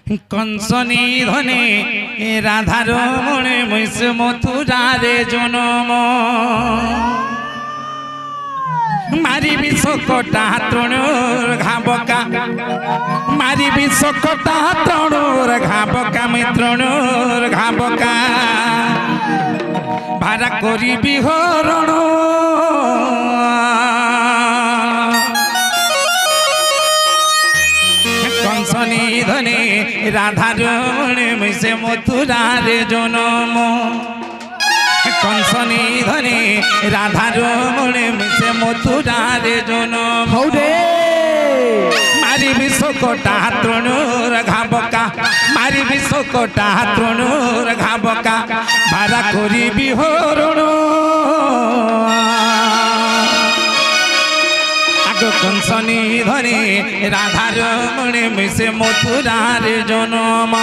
कंसनी धने राधार मणे मैस मथुरारे जन्म मारी विश्वकटा तृणुर घाबका मारी विश्वकटा तृणुर घाबका मैं तृणुर घाबका भारा करी बिहरण कंसनी धने राधार मणे मैसे मथुरारे जन्म कंसनी धने राधार मणे मैसे मथुरारे जन्म मारी विश्वकटा तृणुर घाबका मारी विश्वकटा तृणुर घाबका भारा करी बिहरण कंसनी धने राधार मणे मैसे मथुरारे जन्म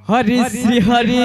हरि श्री हरि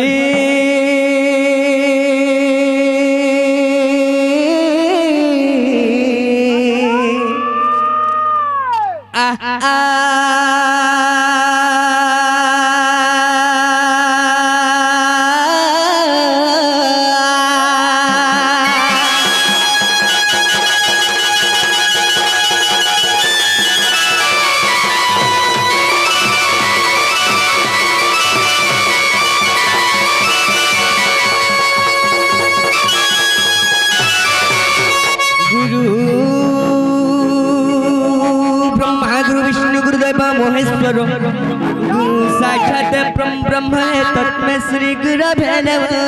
परम ब्रह्म तस्मै श्री गुरवे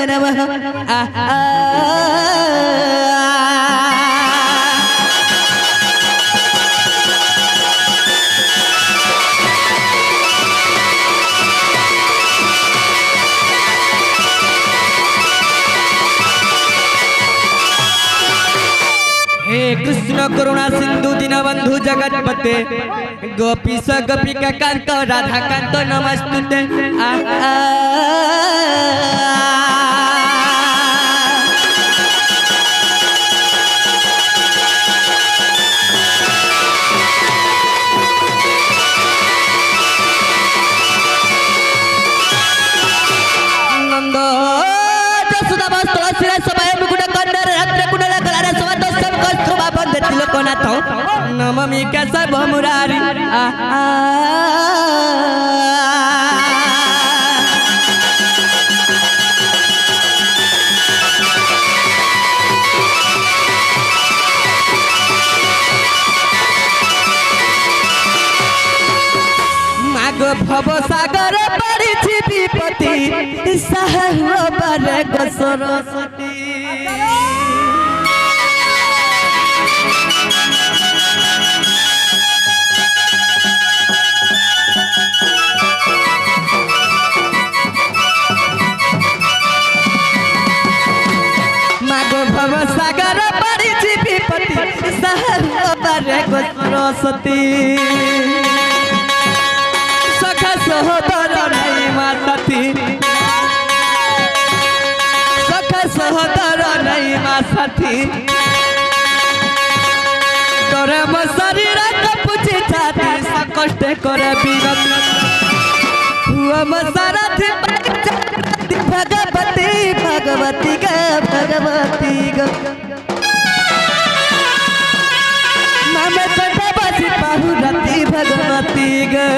नमः हे कृष्ण करुणा सिंधु दीनबंधु जगतपते गोपीश गोपिका कांत राधा कांत नमस्तुते नंद जसुदा बस्तुला सिरा सबाय मुकुट कंदर रत्न कुंडल कलार सवत सब कस्तुबा बंद तिलकनाथ नममि केशव मुरारी भव सागर परिछि विपत्ति सहबर सरस्वती मागो भव सागर परिछि विपत्ति सहबर सरस्वती सहोदर नहीं माती सखा सहोदर नहीं माती तोरे मो शरीर कपुची छाती कष्ट करे विरत हुआ मो सारथी भगवती भगवती ग भगवती ग मामे कंठे बसी पाहुरती भगवती ग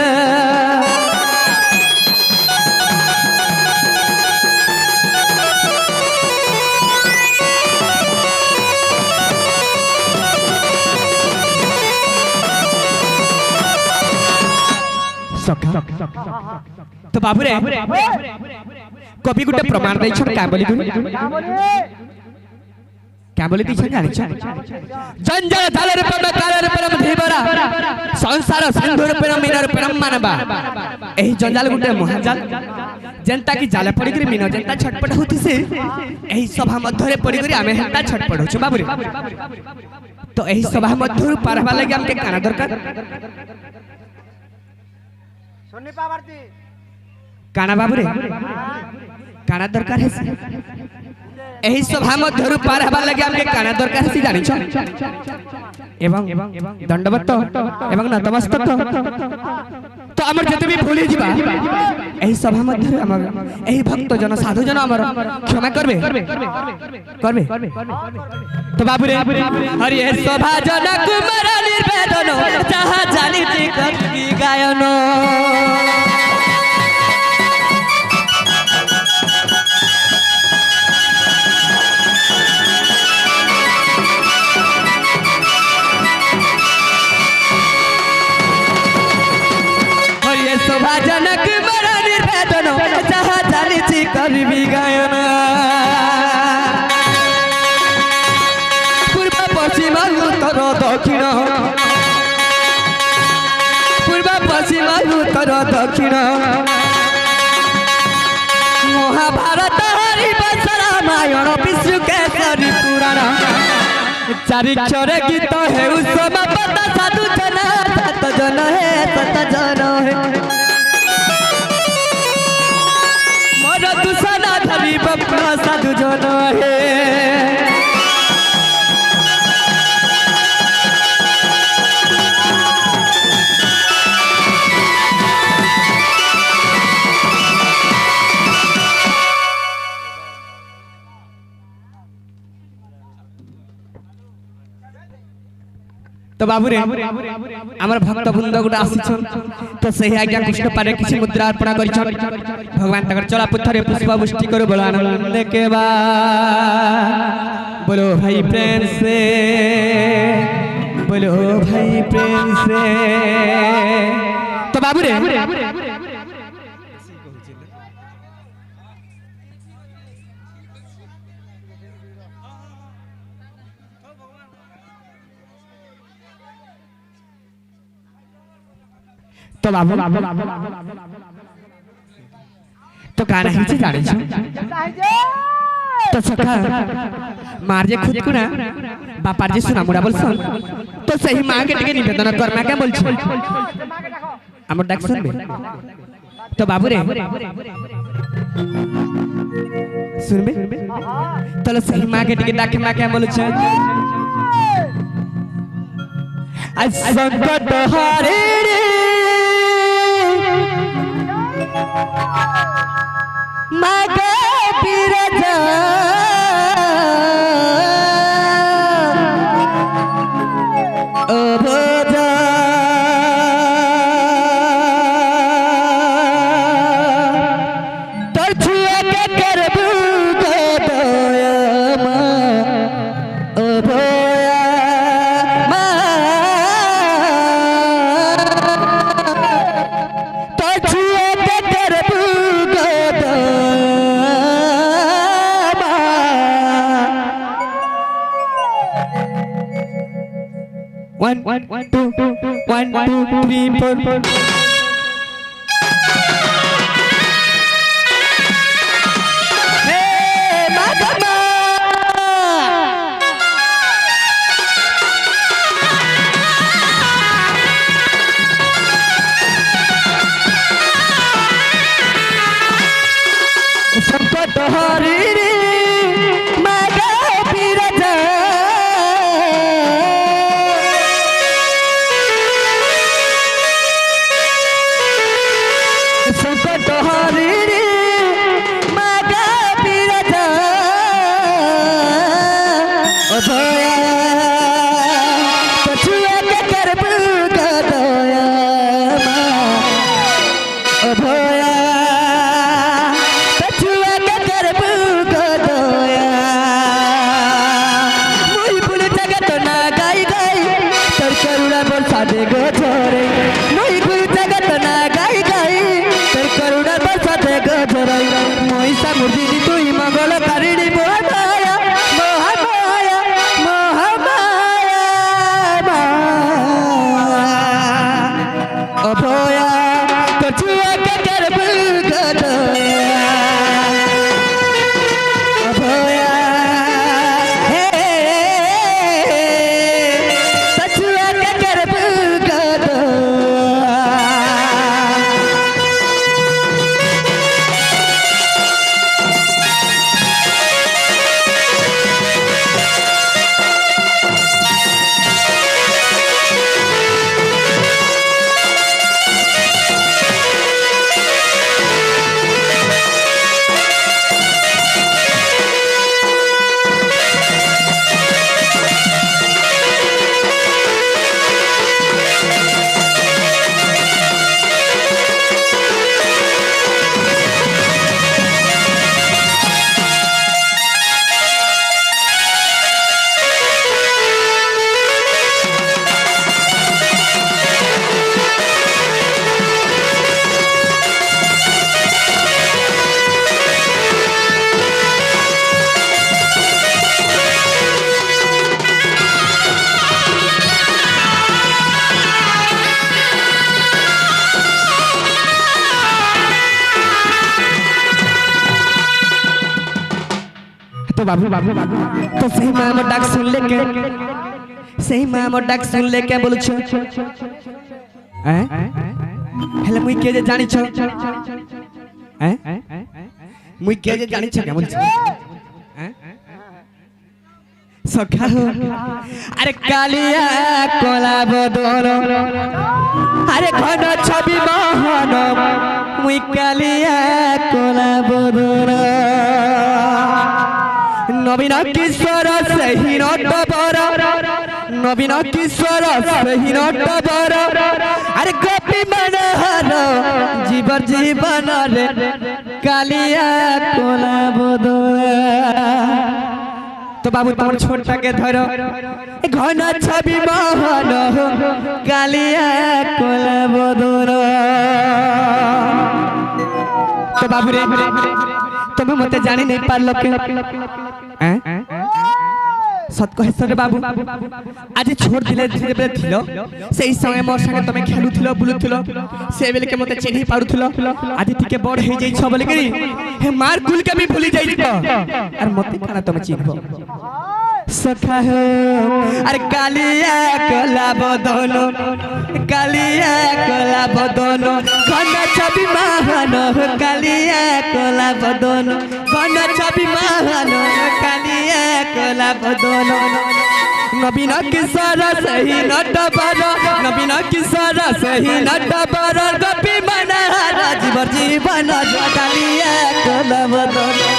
तो बाबू रे कवि गुटे प्रमाण दै छन का बोली क्या बोली दी छन जानि छ जंजल थालर पर कालर परम धीबरा संसार सिंधुर पर मीनर परम मानबा एही जंजाल गुटे महाजाल जनता की जाले पड़ी करी मीनो जनता छटपट होती से एही सभा मध्य रे पड़ी करी आमे हेता छटपट होछु बाबू रे तो एही सभा मध्य पार हवा लागि हमके काना दरकार काना बाबू रे काना दरकार है एही सभा मध्य पार हवा लगे हमके काना दरकार है जानि छ एवं दंडवत एवं नतमस्तक तो हमर जते भी भूली जीवा एही सभा मध्य हमर एही भक्त जन साधु जन हमर क्षमा करबे करबे तो बाबू रे हरि हे सभा जन कुमार निर्वेदन जहा जानि की गायन जनक मर निर्वेदन जहा जानि करबी गायन पूर्व पश्चिम उत्तर दक्षिण पूर्व पश्चिम उत्तर दक्षिण महाभारत हरिवंश रामायण विष्णु केसरी पुराण चारिक्षर गीत हे समापत साधु जन सत जन है दुसना धरी बप्पा साधु जन है तो बाबू रे हमर भक्त बृंद गुटा आसीछन तो सही आज्ञा कृष्ण पारे किछि मुद्रा अर्पण करिछन भगवान तकर चला पुथरे पुष्प वृष्टि करो बोलो आनंद के बा बोलो भाई प्रेम से बोलो भाई प्रेम से तो बाबू रे तो बाबू तो गाना ही से जाने छो तो सखा मार जे खुद को ना बापार जे सुना मुड़ा बोल सुन तो सही मां के टिके निवेदन कर मैं क्या बोल छी हमर डाक्टर में तो बाबू रे सुन बे तो सही मां के टिके डाके मैं क्या बोल छी आज संकट हारे रे मागे बिरजा ओ भजा तोर छुआ के करबू गदया ओ भया मा तोर छुआ के करबू One, two, 1, 2, 3, 4. Hey, Madama! Sankat hari ini, maga biraja. संकट हारी रे मागा बिरजा ओ भया कछुआ के करबू गदया ओ भया कछुआ के करबू गदया मुई फूल जगत ना गाई गाई तोर करुणा बरसा दे गो छोरे मुई फूल जगत ना गाई गाई करुणा बरसाते गजराई मोहिसा मुर्दी तुई मंगल कारिणी मोहमाया मोहमाया मोहमाया अभया कछुआ के करबू गदया अभया हे कछुआ के करबू गदया तो बाबू तो सही मां मोर डाक सुन ले के सही मां मोर डाक सुन ले के बोलु छ हैं हेले मुई के जे जानि छ हैं मुई के जे जानि छ के बोलु छ हैं सखा हो अरे कालिया कोला बदन अरे घन छवि मोहन मुई कालिया कोला बदन नवीन किशोर सही नटबर नवीन किशोर सही नटबर अरे गोपी मनोहर जीवर जीवन रे कालिया कोला बदन तो बाबू तुम छोटा के धरो घन छवि मोहन कालिया कोला बदन तो बाबू रे तुम्हें मते जानी नहीं पारलो के सत कहे सर बाबू आज छोड़ दिले धीरे धीरे थिलो सेही समय मोर संगे तमे खेलुथिलो बुलुथिलो से बेले के मते चिन्हि पारुथिलो आज टिके बड़ हे जाई छ बोले करी हे मार कुल के भी भूली जाई तो और मते खाना तमे चिन्हबो सखा हो अरे कालिया कला बदनो कालिया कला बदनो घन छवि महान कालिया कला बदनो घन छवि महान कालिया कला बदनो नवीन किशोर सही नट बर नवीन किशोर सही नट बर गोपी बना जीवन जीवन कालिया कला बदनो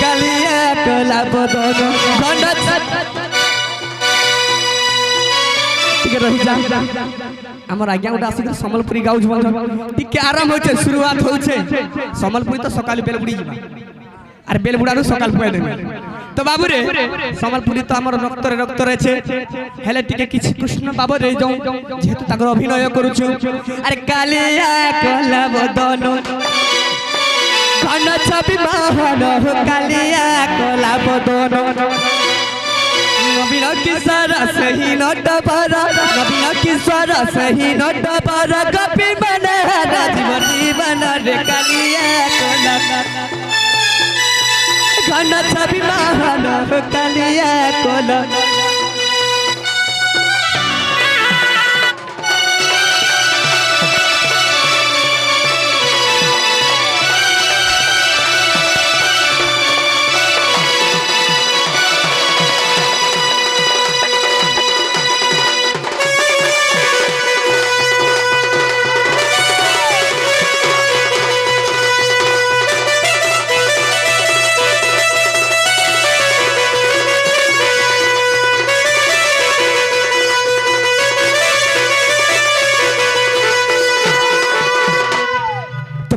कालिया कला बदनो घन टिके रही जा हमर आज्ञा उडा आसी संबलपुरी गाउज टिके आराम होचे शुरुआत होचे संबलपुरी तो सकाल बेल बुड़ी जिबा आर बेल बुड़ारू सकाल पुए देबे तो बाबू रे संबलपुरी तो हमर रक्त रे छे हेले टिके किछ कृष्ण बाबू रे जाऊ जेतु ताकर अभिनय करूछु अरे कालिया कला बदनो घन छवि महान कालिया कला बदनो नवीन किशोर सही नट बर नवीन किशोर सही नट बर गोपी बना जीवन जीवन रे कालिया कला घन छवि महान कालिया कला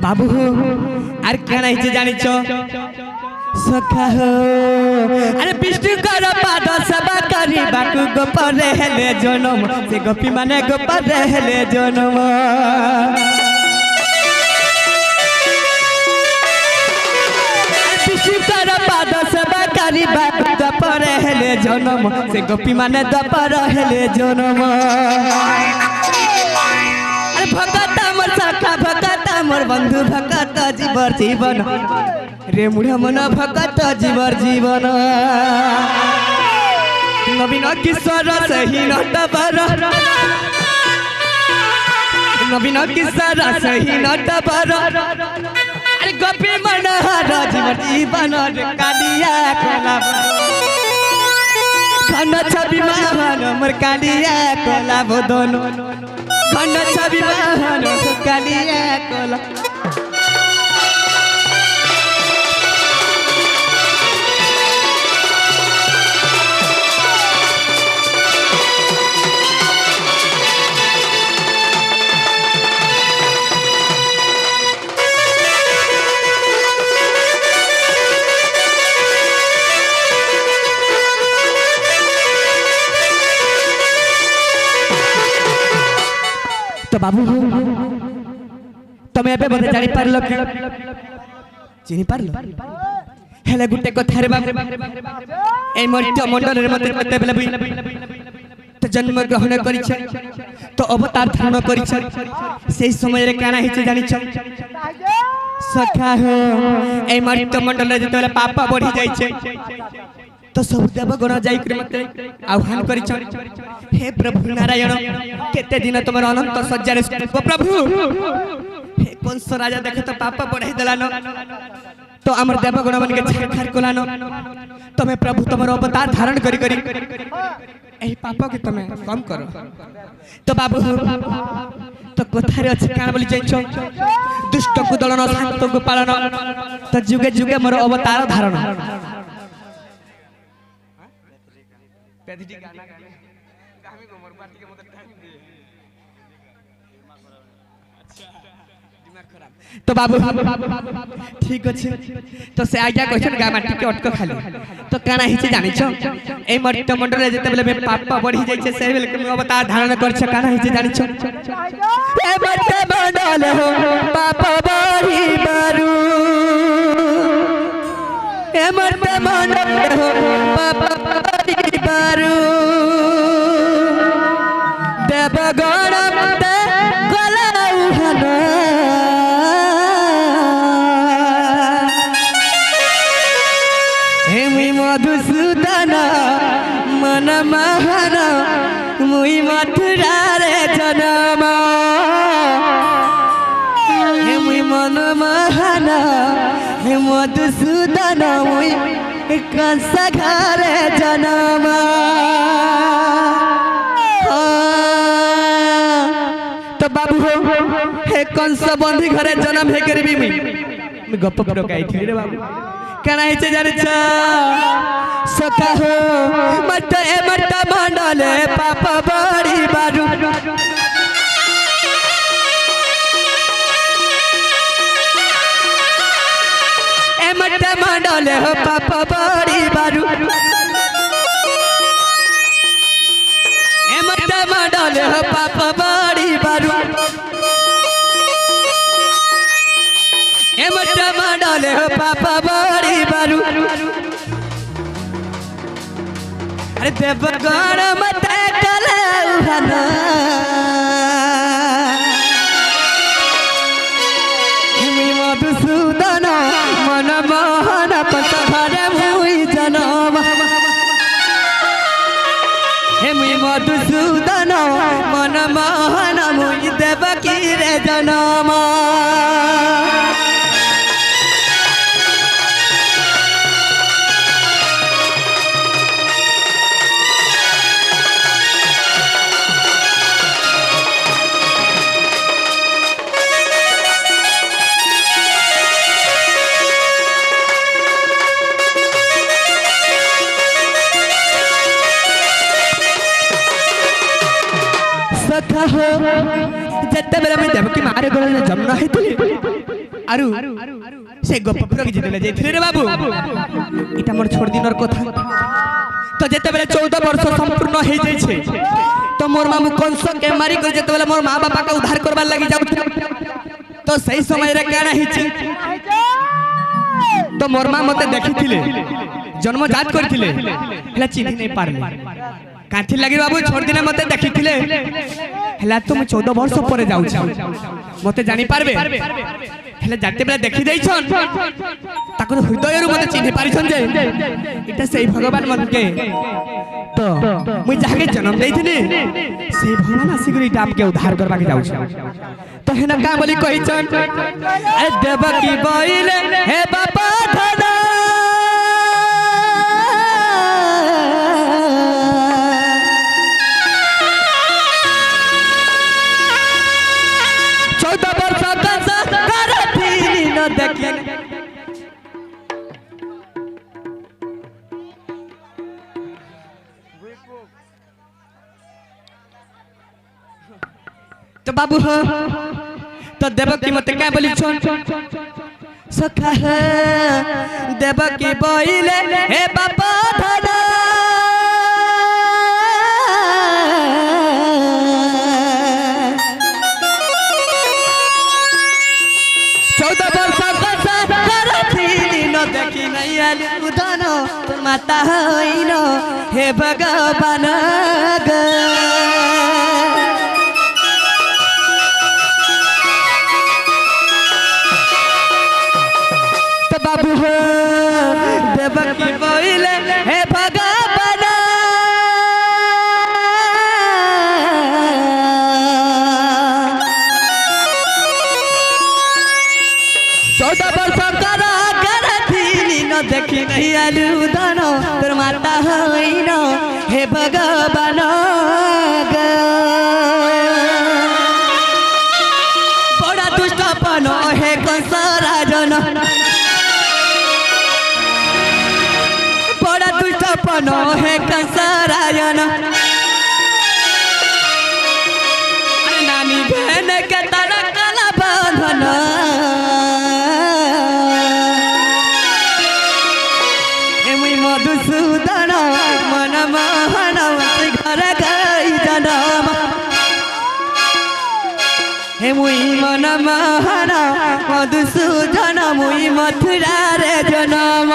बाबू आर केना हिचे जानि छ सखा हो अरे विष्णु कर पाद सेवा करी बाकु गोपर हेले जनम से गोपी माने गोपर हेले जनम विष्णु कर पाद सेवा करी बाकु गोपर हेले जनम से गोपी माने गोपर हेले जनम अरे भगत मोर सखा भगत मोर बंधु भगत जीवर जीवन रे मुढ़ मन भगत जीवर जीवन नवीन किशोर सही नट बर नवीन किशोर सही नट बर अरे गोपी मन जीवर जीवन रे कालिया कला घन छवि महान मोर कालिया कला बदनो घन छवि महान कालिया कला तो बाबू तमे एबे बते जानि पारलो कि चिनि पारलो हेले गुटे कथा रे बाबू ए मर्त्य मंडल रे मते मते बेले तो जन्म ग्रहण करिछ तो अवतार धारण करिछ सेही समय रे काना हिचे जानि छ सखा हो ए मर्त्य मंडल रे जतले पाप बढ़ी जाय छे तो सब देवगण जाई कर मते आह्वान करिछ हे प्रभु नारायण केते दिन तुमर अनंत सज्जा रे प्रभु हे कंस राजा देखे तो पाप बढ़ाई देलानो तो हमर देवगण मन के छाड़खाड़ कोलानो तमे प्रभु तुमर अवतार धारण करी करी एही पाप के तमे कम करो तो बाबू तो कथा रे अछि कान बोली जाइछ दुष्ट को दलन शांत को पालन तो जुगे जुगे मोर अवतार धारण तो बाबू ठीक अच्छे तो से आज्ञा कहछन गा माटी के अटक खाली तो काना हिचे जानि छ ए मट्ट मंडल जेते बेले में पाप बढ़ी जाय छे से बेले के अवतार धारण कर छ काना हिचे जानि छ ए मट्ट मंडल हो पाप बढ़ी बारू ए मट्ट मंडल हो पाप बढ़ी बारू देवगण ते गलाउ हना मधुसूदन मन महन मुई मथुरा रे जनम हे मुई मन महन हे मधुसूदन मुई कंस घरे जनम तो बाबू हे कंस बंदी घरे जन्म हे करबी मैं गप पुरो गाई थी रे बाबू कहना हिचे जानि छ सखा हो मत ए मत मंडले पाप बड़ी बारू ए मत मंडले हो पाप बड़ी बारू ए मत मंडले हो पाप बड़ी बारू ए मत मंडले हो पाप बड़ी बारू अरे देवगण मत कलहना हिमी मधुसूदन मन मोहन पत घरे मुई जनम हिमी मधुसूदन मन मोहन मुई देवकी रे जनम जत्ते बेला में देवकी मारे गले में जमुना हेतुली आरु से गोपपुर की जितले जाइथिले रे बाबू इटा मोर छोड़ दिनर कथा तो जत्ते बेला 14 वर्ष संपूर्ण हे जाय छे तो मोर मामू कंस के मारी कर जत्ते बेला मोर मां बापा का उद्धार करबा लागि जाउ तो सही समय रे काना हिची तो मोर मां मते देखिथिले जन्म जात करथिले हला चिन्हि नै पारले काठी लगी बाबू छोड़ दिने मते देखिथिले हला तुम 14 वर्ष पर जाउ मते जानि पारबे हला जाते बेला देखि देइ छन ताको हृदय रु मते चिन्हि पारि छन जे इटा सेई भगवान मन के तो मुई जाके जन्म देइथिनी सेई भगवान आसी गरी टाप के उद्धार करबा के जाउ तो हेना का बोली कहि छन ए देवकी बइले हे बापा धना तो बाबू हो तो देवकी मते क्या बोली छोन सखा देवकी बइले हे बापा धना देखी नहीं आलू धनो माता होइन हे भगवान तो बाबू हो देवकी बइले हे भगवान 14 वर्ष देखी नहीं आलू दानो तोर माता होइन हे भगवान बड़ा दुष्टपन हे कंस राजन बड़ा दुष्टपन हे कंस राजन नानी बहन के तारा कला बंधन हे मुई मन मोहन मधुसूदन मुई मथुरा रे जनम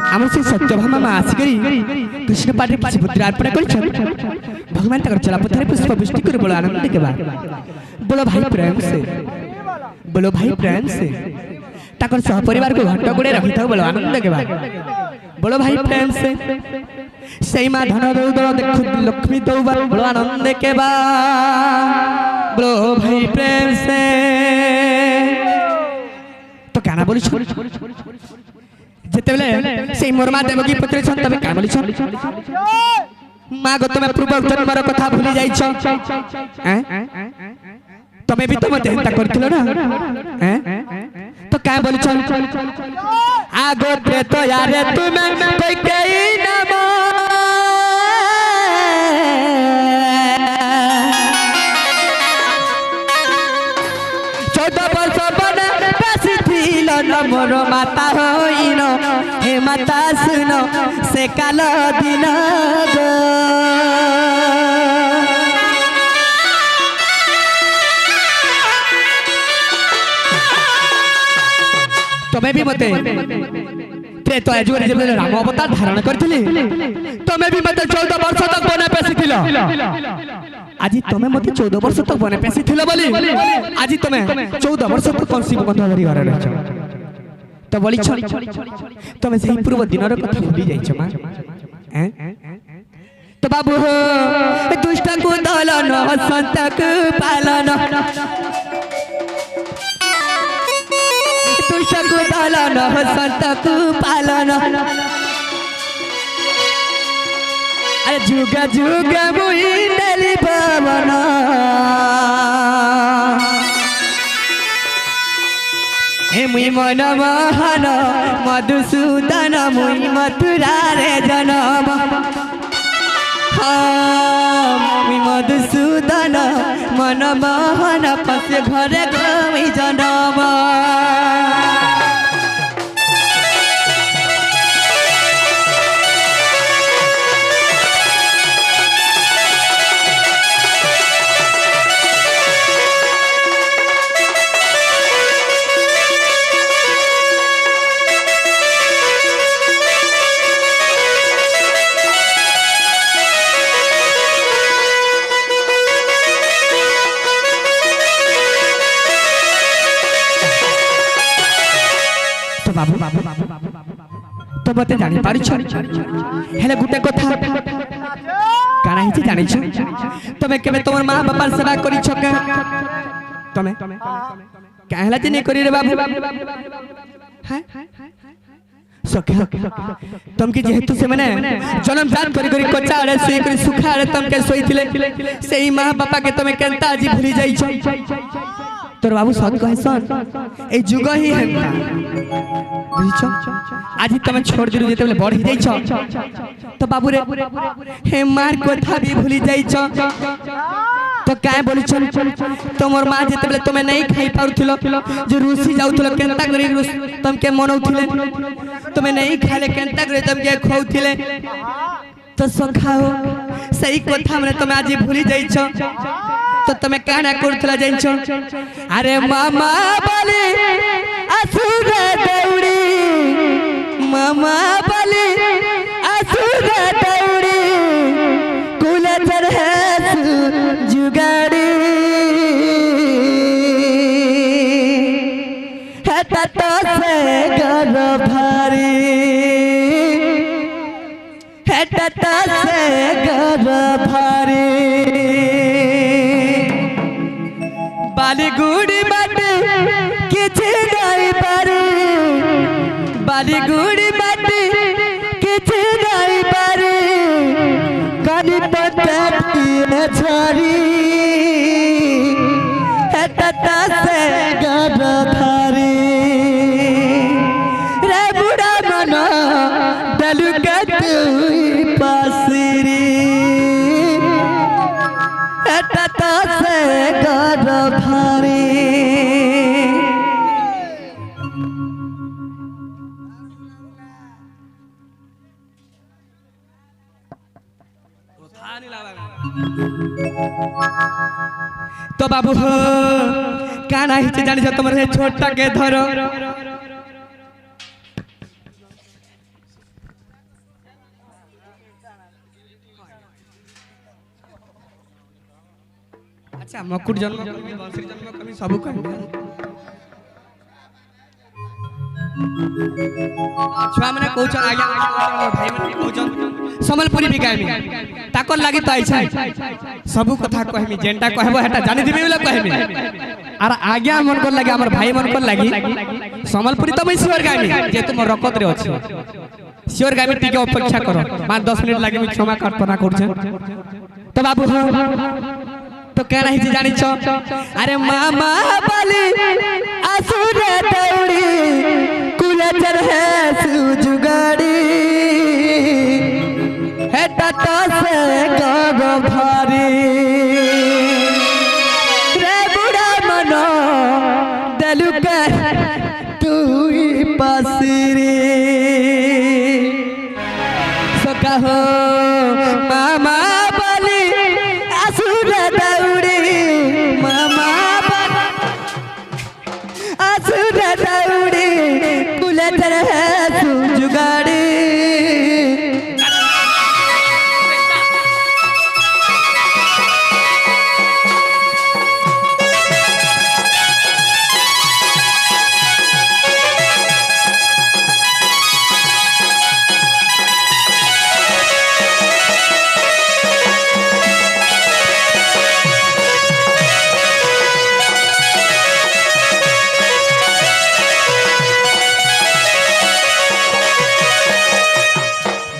आम से सत्यभामा माँ आसिक कृष्ण पाटे किसी पुत्र अर्पण कर भगवान तक चलापथारे पुष्प वृष्टि कर बोलो आनंद के बाद बोलो भाई प्रेम से बोलो भाई प्रेम से ताकर सहपरिवार को घंटा गुड़े रखी था बोलो आनंद के बाद बोलो भाई प्रेम से सही माँ धन दो देखो लक्ष्मी दो बोलो आनंद के बाद बोलो भाई प्रेम से तो क्या ना बोली जेते बेले से मोरमा देवकी पुत्र छन तबे का बोली छन मां गो तमे पूर्व जन्मर कथा भूली जाई छ तमे भी तो मते हिंता करथिलो ना तो का बोली छन आगो ते तो यारे तुमे कोई कई नाम 14 वर्ष बने बेसी थिलो न मोर माता होइनो हे माता सुनो से काल दिन गो तमे भी मते त्रेता युग जब राम अवतार धारण करथिले तमे भी मते 14 वर्ष तक बने पेसी थिलो आज तमे मते 14 वर्ष तक बने पेसी थिलो बोली आज तमे 14 वर्ष तक कंसी बंध धरी घर रहछ तो बोली छ तमे सही पूर्व दिनर कथा भूली जाई छ मां तो बाबू हो दुष्ट को दलन संत को पालन दुष्ट को दलन संत को पालन अरे जुग जुग मुई नेली भवन हे मुई मन मोहन मधुसूदन मुई मथुरा रे जनम मुई मधुसूदन मन मोहन पसे घरे गई जनम तो मते जानि पारि छ हेले गुटे कथा काना हिची जानि छ तमे केबे तोर मां बापार सेवा करि छ के तमे काहेला जे नै करि रे बाबू हैं सखा तमके जेहेतु से माने जन्म जात करि करि कच्चा आड़े सोई करि सुखा आड़े तमके सोईथिले सेही मां बापा के तमे केनता आजी भूली जाई छ तोर बाबू सत कहे सन ए जुग ही हेता बुझिछ आज तमे छोड़ दिलु जेते बढ़ी जाई छ तो बाबू रे हे मार कथा भी भूली जाई छ तो काय बोली छन तोमर मां जेते बेले तमे नहीं खाई पाउथिलो जे रूसी जाउथिलो केनता करी तमके मनौथिले तमे नहीं खाले केनता करी तमके खौथिले तो सखाओ सही कथा हमने तमे आज भूली जाई छ तो तमे काना करथला जाई छ अरे मामा बोली असुर दौड़ी मामा बोली असुर दौड़ी कुल चढ़े जुगाड़ी है तो से घर भारी है तो से घर भारी बाली गुड़ी बाटे किछि नहीं पारी बाली गुड़ी बाटे किछि नहीं पारी कनी पत्ती গর্ভারে तो बाबू हो काना हिचे जानी जो तुम्हारे छोटा के धरो अच्छा मकुट जन्म बंशी जन्म कमी सब कहबे छुआ माने कहउछ आगे भाई माने कहउछ समलपुरी बिगामी ताकर लागि त आइछा सब कथा कहमी जेंटा कहबो हेटा जानि दिबे बोले कहमी आर आगे मन कर लागि हमर भाई मन कर लागि समलपुरी त शिवर गामी जे तुम रकत रे अछि शिवर गामी टिके अपेक्षा करो 5-10 मिनट लागि मी क्षमा प्रार्थना करछ तो बाबू तो कहना ही जानी छो अरे मामा बाली असुर दौड़ी कुलचर है सुजुगाड़ी है टाटा से गो भारी रे बुढ़ा मनो दलु के तू ही पासरी सो कहो मामा बाली असुर दौड़ी मामा असुर दौड़ी कुलचर है सुजुगाड़ी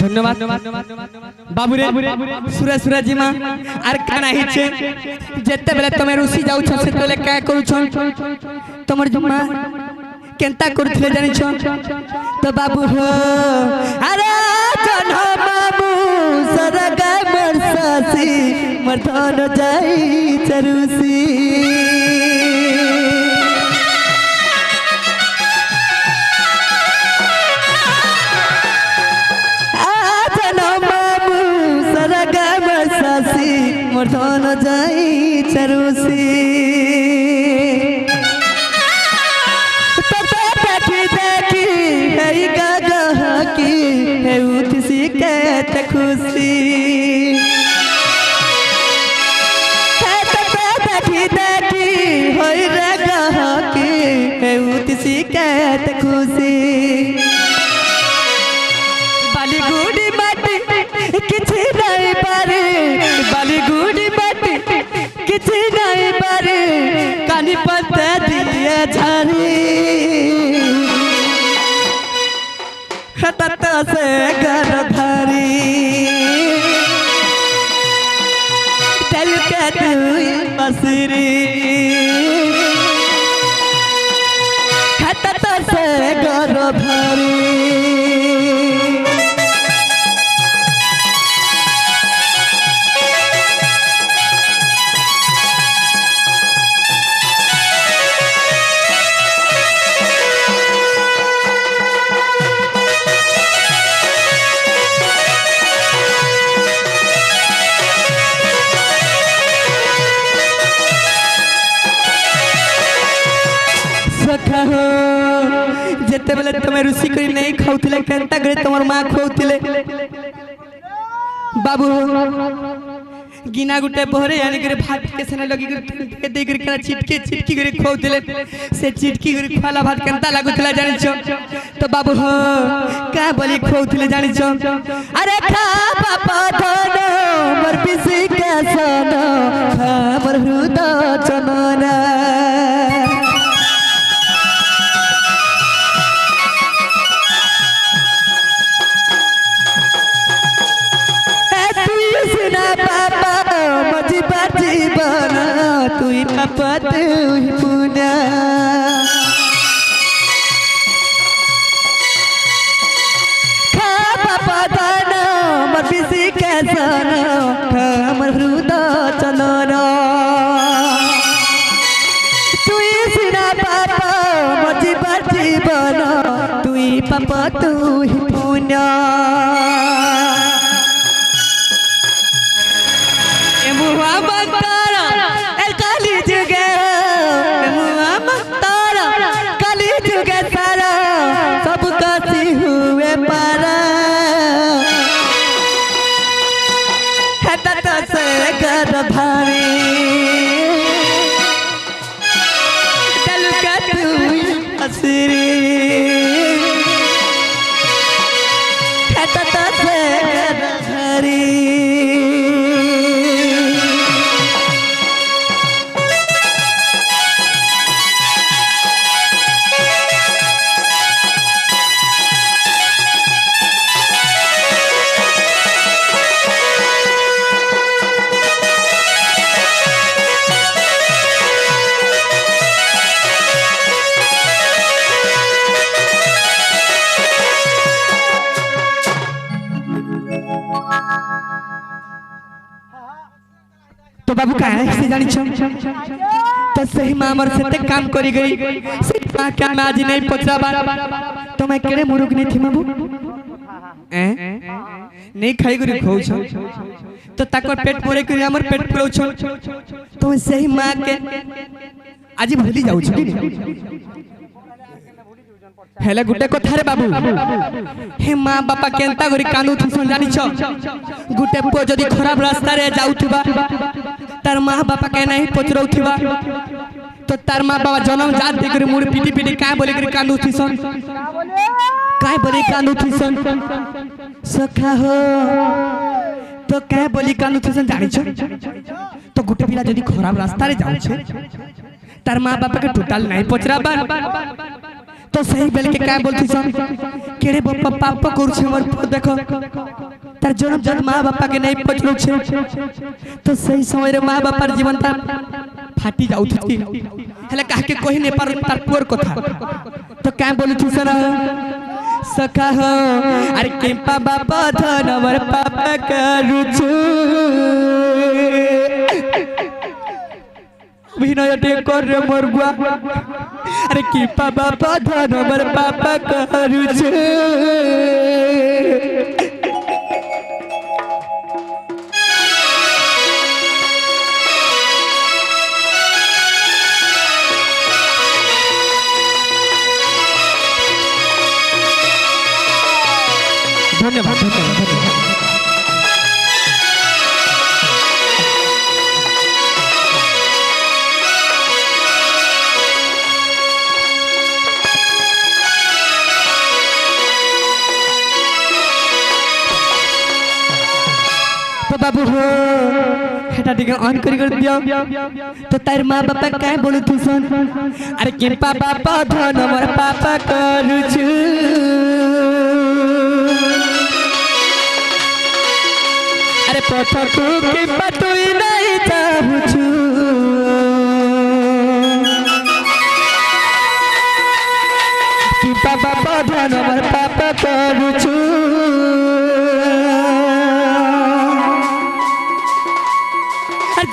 धन्यवाद बाबू रे सूरज सूरज जी मां आर काना हिचे जेते बेले तमे रुसी जाउ छ से तले का करू छ तमर जम्मा केंता करथले जानि छ तो बाबू हो अरे जन बाबू सरगा मरसासी मरथन जाई चरुसी मर्दन जाई चरुसी पता देखी देखी है गगह की है उठसी कहत खुशी है पता देखी देखी है गगह की है उठसी कहत खुशी बाली गुड़ी माटी किछि नहीं पारे बाली गुड़ी माटी किछि नहीं पारे कानी पत्ते दिए झारी हटत से घर भारी चल के तू बसरी हटत से घर भारी जेते बेले तमे रुसी करी नहीं खाउथिले केनता करे तमर मां खाउथिले बाबू गिना गुटे बहरे यानी करे भात के सने लगी करे दे करे चिटकी करे खाउथिले से चिटकी करे खाला भात केनता लागुथिला जानि छ तो बाबू हो का बोली खाउथिले जानि छ अरे खा बापा धन मर बिसी के सन खा मर हृदय चनना तुई पापा तुई पुना खा पापा दाना मर बिसी के सन खा मर हृदय चलना সম্পদ হি পুণ্য এ মুহাম্মদ তারা এ কালি যুগে এ মুহাম্মদ তারা কালি যুগে সারা সব কাছি হুয়ে পারা হেতা সে গর ভারে দিল কা তুই हसरे हेता से घरे तो बाबू का है से जानी छम तो सही मां हमर से काम करी गई से मां का मैं आज नहीं पचरा बार तो मैं केड़े मुरुक नहीं थी बाबू नहीं खाई गुरी खौ छ तो ताकर पेट पोरे करी हमर पेट पुरो छ तो सही मां के आज भूली जाऊ छ हेले गुटे कथा रे बाबू हे मां बापा केंता गरी कानू थुसन जानी छ गुटे पो जदी खराब रास्ता रे जाउथबा तार मां बापा के नहीं पचरौथबा तो तार मां बाबा जन्म जात देकरी मुड़ पीटी पीटी का बोले करी कानू थुसन काय बोले कानू थुसन सखा हो तो काय बोली कानू थुसन जानी छ तो गुटे पिला जदी खराब रास्ता रे जाउ छ तार मां बापा के टोटल नहीं पचराबा तो सही बेल के क्या बोलती सन केड़े बापा पाप करू छे मोर देखो तार जन्म जन्म मां बापा के नहीं पचरो छे तो सही समय रे मां बापार जीवन तार फाटी जाउथि हेले काहे के कहि ने पर तार पुअर कथा तो क्या बोलती सन सखा हो अरे केपा बापा धन मोर पापा करू छु विनय टे कर रे मोर गुआ अरे की पापा धन मोर पापा करू छे धन्यवाद धन्यवाद बाबू हो हेटा टिके ऑन करी कर दियो तो तार मां बापा काय बोलू तू सुन अरे के पापा धन मोर पापा करू छु अरे पथा तू के पटुई नहीं चाहू छु कि पापा धन मोर पापा करू छु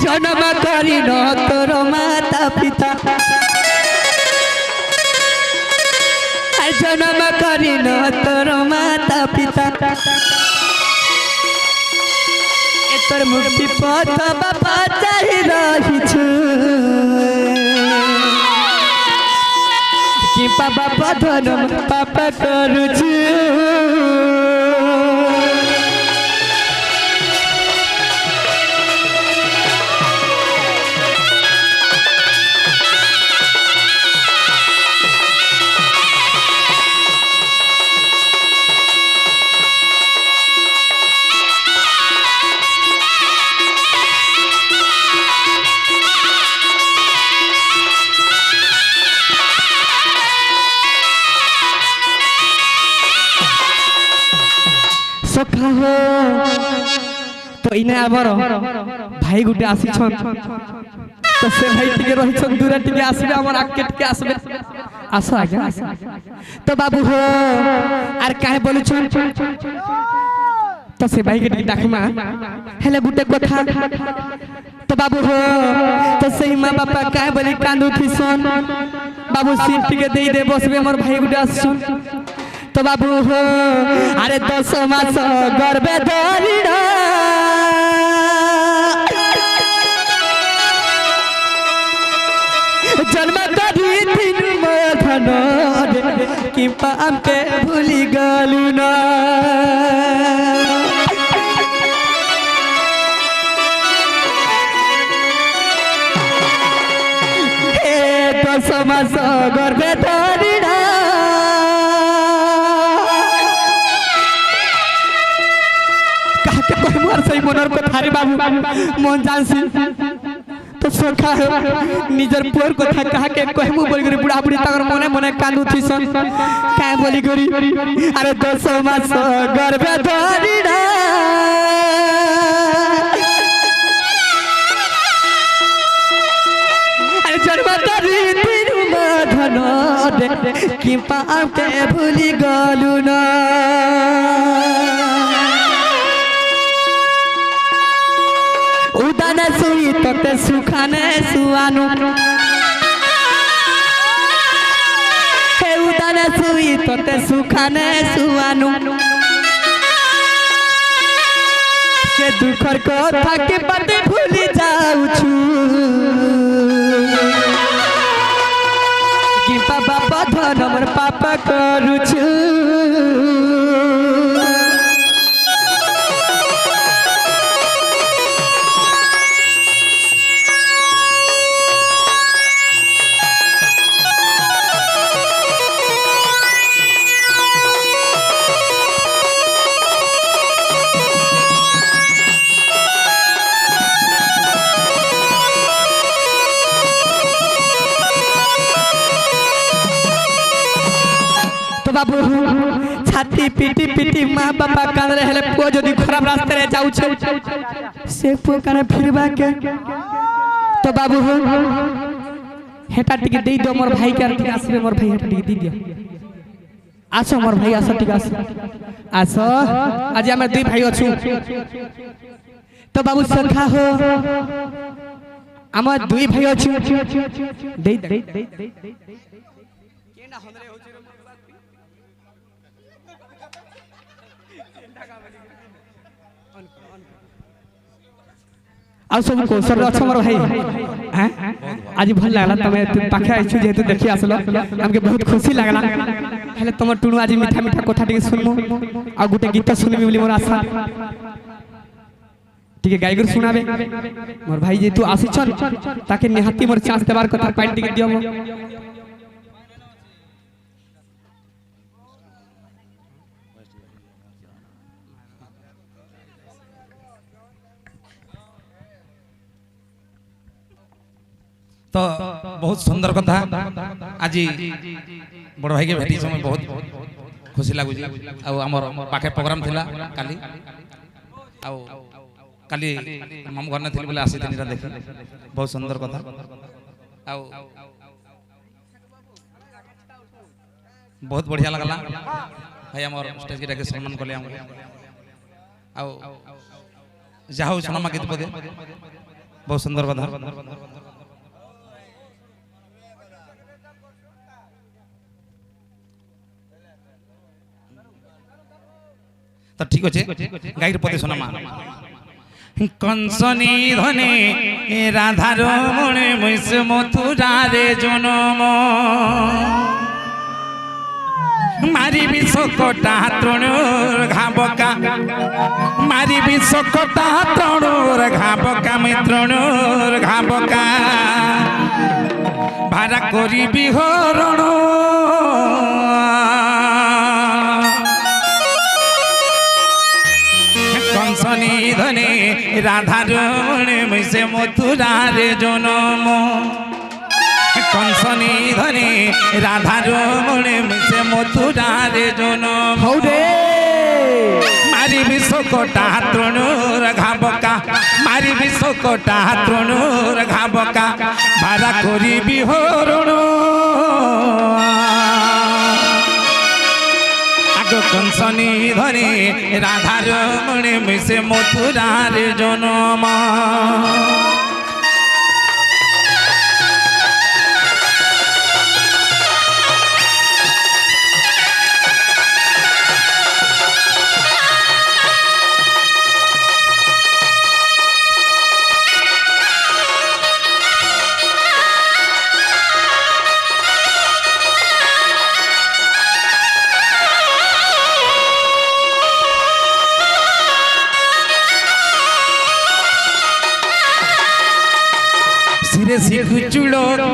जन्म करी न तोर माता पिता जन्म करी न तोर माता पिता ए तोर मुक्ति पथ बापा चाहि रही छु कि पापा धन पापा करू छु सखा हो तो इने आबर भाई गुटे आसी छन तो से भाई टिके रही छन दूरा टिके आसीबे हमर आके टिके आसबे आसो आगे तो बाबू हो आर काहे बोलु छन तो से भाई के टिके डाकमा हेले गुटे कथा तो बाबू हो तो सही मां बापा काहे बोली कांदू थी सन बाबू सीट टिके देई दे बसबे हमर भाई गुटे आसी छन তো বাবু হো আরে 10 মাস গর্ভে ধরিল জন্ম করি দিন মধন কি পামকে ভুলি গলু না হে 10 মাস গর্ভে ধরিল কাকে কইমু আর সেই মনের কথা রে বাবু মন জানছি তো সখা নিজের পুয়ার কথা কাকে কইমু বলি করে বুড়া বুড়ি তার মনে মনে কান্দুছি সন কাই বলি করি আরে 10 মাস গর্ভে ধরিনা আরে জন্ম ধরি দিন মধন কি পাকে ভুলি গলু না উদানে সুই তোতে সুখানে সুয়ানু হে উদানে সুই তোতে সুখানে সুয়ানু সে দুঃখর কথা কে পাতে ভুলি যাউছু কি বাবা বধন মোর পাপ করুছু बाबू छाती पीटी पीटी माँ बापा कान रहे पुआ जो खराब रास्ते रे जाऊ से पुआ कान फिरबा के तो बाबू हेटा टिके दे दो मोर भाई के टिके आसबे मोर भाई हेटा टिके दे दियो आसो मोर भाई आसो टिके आसो आसो आज हम दुई भाई अछु तो बाबू सखा हो हम दुई भाई अछु दे दे केना हमरे हो आ सब कौशल अच्छा मोर भाई हैं आज भल लागला तमे पाखे आइछु जेतु देखि आसलो हमके बहुत खुशी लागला पहले तमर टुनु आज मीठा मीठा कथा टिके सुनमु आ गुटे गीत सुनबी बोली मोर आशा टिके गायगर सुनाबे मोर भाई जेतु आसिछन ताके निहाती मोर चांस देबार कथा पाइन टिके दियो तो बहुत सुंदर कथा आज बड़ भाई के भेटी समय बहुत खुशी लगुच पाखे प्रोग्राम थिला काली काली मामू घर थी बोले आसी देख बहुत सुंदर कथा बहुत बढ़िया लगला भाई आम स्टेज के सम्मान कले जाओ सुनमा गीत पदे बहुत सुंदर कथा तो ठीक अच्छे गाईर पदे सुनामा कंसनी धने राधार मणे मैस मथुरारे जन्म मारी विश्वकटा तृणुर घाबका मारी विश्वकटा तृणुर घाबका मित्रणुर घाबका भारा करी बिहरण कंसनी धने राधार मणे मैसे मथुरारे जन्म कंसनी धने राधार मणे मैसे मथुरारे जन्म मारी विश्वकटा तृणुर घाबका मारी विश्वकटा तृणुर घाबका भारा करी बिहरण कंसनी धने राधार मणे मैसे मथुरारे जन्म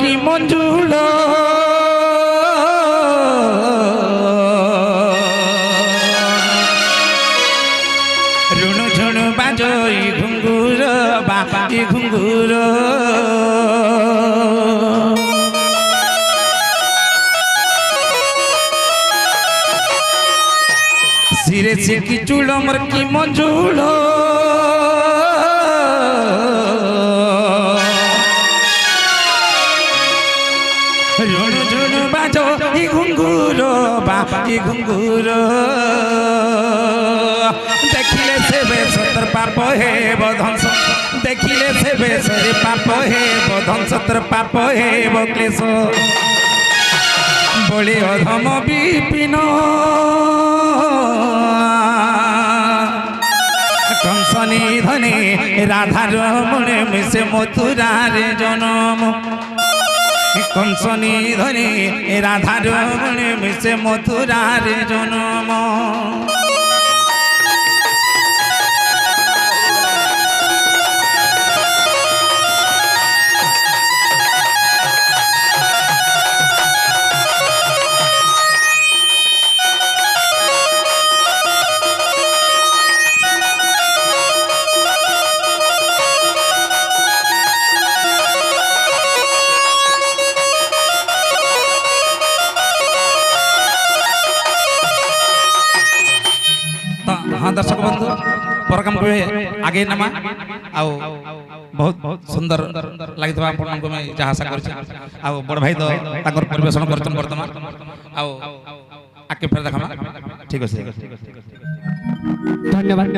কি মঞ্জুল রুণু ঝুণু বাজই ঘুঙ্গুর বাবা ঘুঙ্গুর সিরে সে কি চুল আমার কি মঞ্জুল রুণু ঝুণু বাজো ই ঘুঙ্গুর বাবা ঘুঙ্গুর দেখিলে সে বেশর পাপ হে বধংস দেখিলে সে বেশর পাপ হে বধংসর পাপ হে বক্লেশ বলি অধম বিপিন কংসনি ধনে রাধার মনে মিশে মথুরারে জনম কংসনি ধনে রাধার মনে মিশে মথুরারে জনম हाँ दर्शक बंधु प्रोग्राम को आगे नमा आउ बहुत सुंदर लगी आपको मैं जहाँ आशा कर बड़ भाई तो परिवेशन कर बर्तमान आउ आके फिर देखा ठीक है धन्यवाद।